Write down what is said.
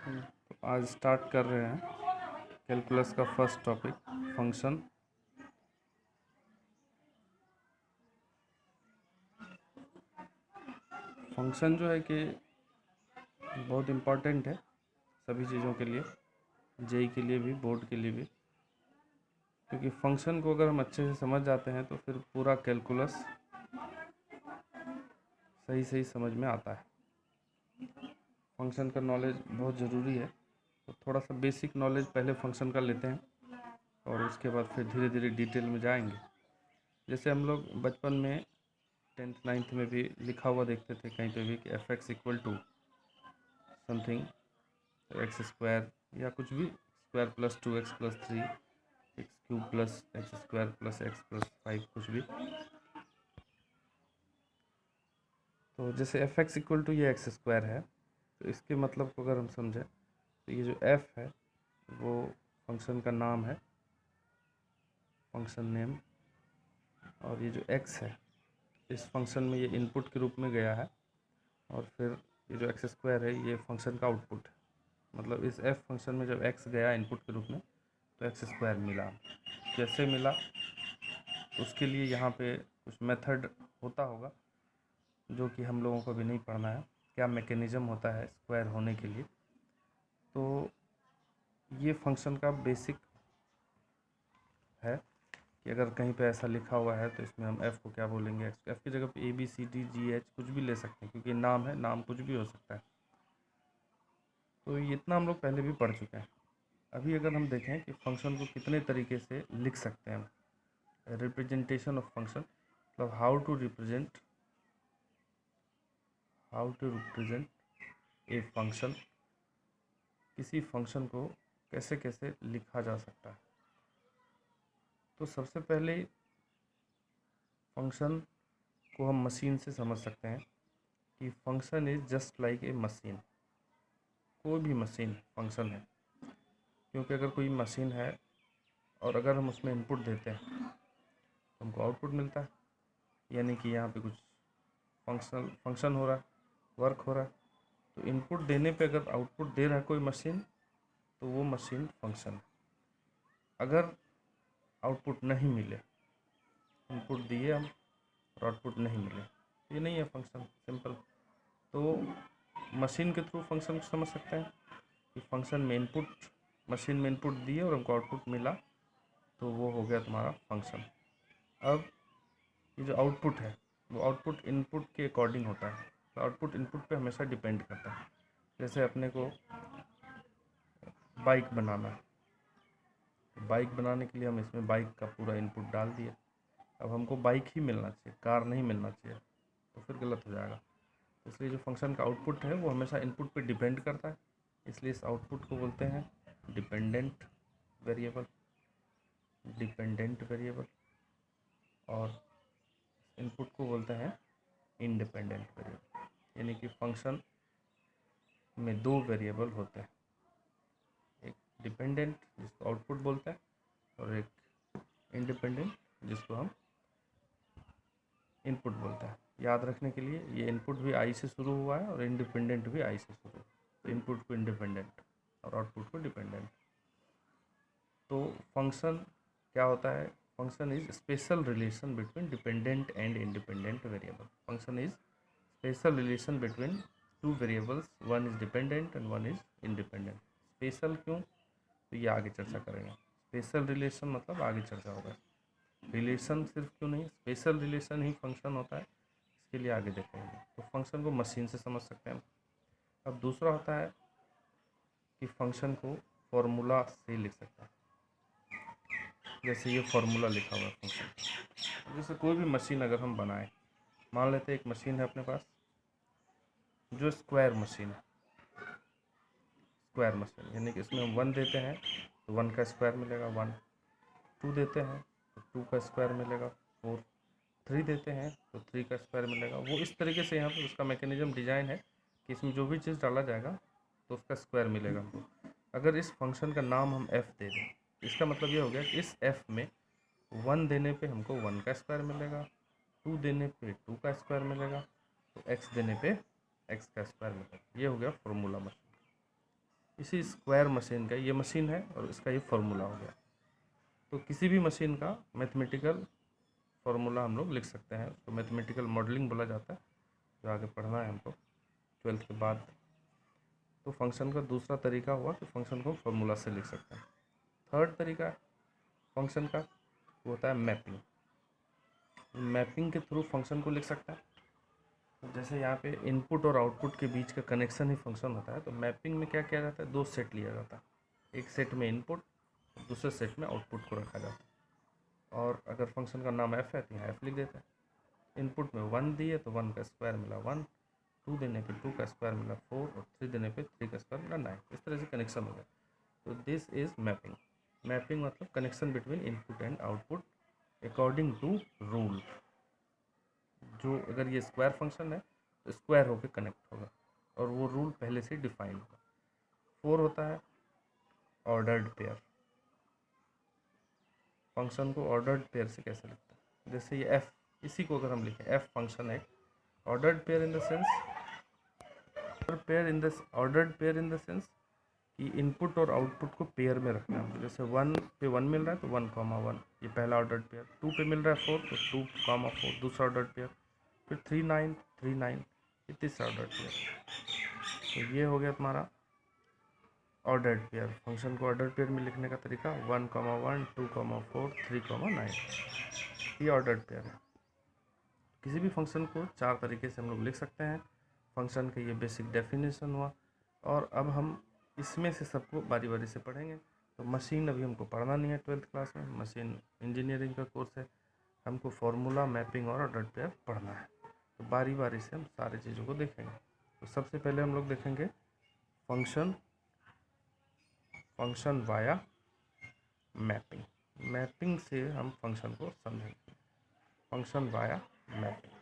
तो आज स्टार्ट कर रहे हैं कैलकुलस का फर्स्ट टॉपिक फंक्शन। फंक्शन जो है कि बहुत इम्पॉर्टेंट है सभी चीज़ों के लिए, जेई के लिए भी, बोर्ड के लिए भी, क्योंकि फंक्शन को अगर हम अच्छे से समझ जाते हैं तो फिर पूरा कैलकुलस सही सही समझ में आता है। फंक्शन का नॉलेज बहुत ज़रूरी है, तो थोड़ा सा बेसिक नॉलेज पहले फंक्शन का लेते हैं और उसके बाद फिर धीरे धीरे डिटेल में जाएंगे। जैसे हम लोग बचपन में 10th 9th में भी लिखा हुआ देखते थे कहीं पे भी कि f x equal to something x square या कुछ भी, square plus 2x plus 3 x cube plus x square plus x plus 5 कुछ भी। तो जैसे एफ एक्स इक्वल टू ये एक्स स्क्वायर है, तो इसके मतलब को अगर हम समझें तो ये जो एफ है वो फंक्शन का नाम है, फंक्शन नेम, और ये जो एक्स है इस फंक्शन में ये इनपुट के रूप में गया है, और फिर ये जो एक्स स्क्वायर है ये फंक्शन का आउटपुट है। मतलब इस एफ फंक्शन में जब एक्स गया इनपुट के रूप में तो एक्स स्क्वायर मिला। कैसे मिला उसके लिए यहाँ पे कुछ मेथड होता होगा जो कि हम लोगों को भी नहीं पढ़ना है, क्या मैकेनिज़्म होता है स्क्वायर होने के लिए। तो ये फंक्शन का बेसिक है कि अगर कहीं पे ऐसा लिखा हुआ है तो इसमें हम f को क्या बोलेंगे, f की जगह पे ABCDGH कुछ भी ले सकते हैं, क्योंकि नाम है, नाम कुछ भी हो सकता है। तो ये इतना हम लोग पहले भी पढ़ चुके हैं। अभी अगर हम देखें कि फंक्शन को कितने तरीके से लिख सकते हैं, रिप्रेजेंटेशन ऑफ फंक्शन, मतलब how to represent a function, किसी फंक्शन को कैसे कैसे लिखा जा सकता है। तो सबसे पहले फंक्शन को हम मशीन से समझ सकते हैं कि function is just like a machine. कोई भी मशीन फंक्शन है, क्योंकि अगर कोई मशीन है और अगर हम उसमें इनपुट देते हैं तो हमको आउटपुट मिलता है, यानी कि यहाँ पे कुछ फंक्शन हो रहा है, वर्क हो रहा है। तो इनपुट देने पे अगर आउटपुट दे रहा है कोई मशीन तो वो मशीन फंक्शन है। अगर आउटपुट नहीं मिले, इनपुट दिए हम और आउटपुट नहीं मिले, तो ये नहीं है फंक्शन, सिंपल। तो मशीन के थ्रू फंक्शन को समझ सकते हैं कि फंक्शन में इनपुट, मशीन में इनपुट दिए और हमको आउटपुट मिला, तो वो हो गया तुम्हारा फंक्शन। अब ये जो आउटपुट है वो आउटपुट इनपुट के अकॉर्डिंग होता है, तो आउटपुट इनपुट पे हमेशा डिपेंड करता है। जैसे अपने को बाइक बनाना है, तो बाइक बनाने के लिए हम इसमें बाइक का पूरा इनपुट डाल दिए। अब हमको बाइक ही मिलना चाहिए, कार नहीं मिलना चाहिए, तो फिर गलत हो जाएगा। इसलिए जो फंक्शन का आउटपुट है वो हमेशा इनपुट पे डिपेंड करता है, इसलिए इस आउटपुट को बोलते हैं डिपेंडेंट वेरिएबल, और इनपुट को बोलते हैं इंडिपेंडेंट वेरिएबल। यानी कि फंक्शन में दो वेरिएबल होते हैं, एक डिपेंडेंट जिसको आउटपुट बोलते हैं और एक इंडिपेंडेंट जिसको हम इनपुट बोलते हैं। याद रखने के लिए ये इनपुट भी आई से शुरू हुआ है और इंडिपेंडेंट भी आई से शुरू, तो इनपुट को इंडिपेंडेंट और आउटपुट को डिपेंडेंट। तो फंक्शन क्या होता है, function is special relation between dependent and independent variable. Function is special relation between two variables, one is dependent and one is independent. Special क्यों, तो ये आगे चर्चा करेंगे। स्पेशल रिलेशन मतलब आगे चर्चा होगा। रिलेशन सिर्फ क्यों नहीं, स्पेशल रिलेशन ही फंक्शन होता है, इसके लिए आगे देखेंगे। तो फंक्शन को मशीन से समझ सकते हैं। अब दूसरा होता है कि फंक्शन को फॉर्मूला से लिख सकते हैं। जैसे ये फॉर्मूला लिखा हुआ है फंक्शन। जैसे कोई भी मशीन अगर हम बनाएं, मान लेते हैं एक मशीन है अपने पास जो स्क्वायर मशीन है, स्क्वायर मशीन यानी कि इसमें हम 1 देते हैं तो 1 का स्क्वायर मिलेगा 1, 2 देते हैं तो 2 का स्क्वायर मिलेगा 4, 3 देते हैं तो 3 का स्क्वायर मिलेगा। वो इस तरीके से यहाँ पर उसका मैकेनिज्म डिजाइन है कि इसमें जो भी चीज़ डाला जाएगा तो उसका स्क्वायर मिलेगा हमको। अगर इस फंक्शन का नाम हम f दे दें, इसका मतलब ये हो गया कि इस f में 1 देने पे हमको 1 का स्क्वायर मिलेगा, 2 देने पे 2 का स्क्वायर मिलेगा, तो x देने पे x का स्क्वायर मिलेगा। ये हो गया फॉर्मूला मशीन। इसी स्क्वायर मशीन का ये मशीन है और इसका ये फार्मूला हो गया। तो किसी भी मशीन का मैथमेटिकल फार्मूला हम लोग लिख सकते हैं, तो मैथमेटिकल मॉडलिंग बोला जाता है, जो आगे पढ़ना है हमको 12th के बाद। तो फंक्शन का दूसरा तरीका हुआ कि फंक्शन को फार्मूला से लिख सकते हैं। थर्ड तरीका फंक्शन का वो होता है मैपिंग। मैपिंग के थ्रू फंक्शन को लिख सकते हैं। तो जैसे यहाँ पे इनपुट और आउटपुट के बीच का कनेक्शन ही फंक्शन होता है। तो मैपिंग में क्या किया जाता है, दो सेट लिया जाता है, एक सेट में इनपुट, दूसरे सेट में आउटपुट को रखा जाता है। और अगर फंक्शन का नाम एफ है तो यहाँ एफ लिख देता है। इनपुट में 1 दिए तो 1 का स्क्वायर मिला 1, 2 देने पे 2 का स्क्वायर मिला 4 और 3 देने पे 3 का स्क्वायर मिला 9। इस तरह से कनेक्शन हो गया। तो दिस इज मैपिंग। मैपिंग मतलब connection between input and output according to rule. जो अगर ये स्क्वायर फंक्शन है तो स्क्वायर होकर कनेक्ट होगा और वो रूल पहले से डिफाइन होगा। 4 होता है ऑर्डर्ड पेयर। फंक्शन को ऑर्डर्ड पेयर से कैसे लिखते हैं, जैसे ये एफ, इसी को अगर हम लिखें एफ फंक्शन है ordered pair in the sense कि इनपुट और आउटपुट को पेयर में रखना है। जैसे 1 पे 1 मिल रहा है तो 1,1 ये पहला ऑर्डर्ड पेयर, 2 पे मिल रहा है 4 तो 2,4 दूसरा ऑर्डर्ड पेयर, फिर 3, 9, 3, 9 ये तीसरा ऑर्डर्ड पेयर। तो ये हो गया तुम्हारा ऑर्डर्ड पेयर। फंक्शन को ऑर्डर्ड पेयर में लिखने का तरीका 1,1, 2,4, 3,9 ये ऑर्डर्ड पेयर है। किसी भी फंक्शन को 4 तरीके से हम लोग लिख सकते हैं। फंक्शन का ये बेसिक डेफिनेशन हुआ और अब हम इसमें से सबको बारी बारी से पढ़ेंगे। तो मशीन अभी हमको पढ़ना नहीं है 12th क्लास में, मशीन इंजीनियरिंग का कोर्स है, हमको फार्मूला, मैपिंग और ऑर्डर्ड पेयर पढ़ना है। तो बारी बारी से हम सारी चीज़ों को देखेंगे। तो सबसे पहले हम लोग देखेंगे फंक्शन वाया मैपिंग। मैपिंग से हम फंक्शन को समझेंगे, फंक्शन वाया मैपिंग।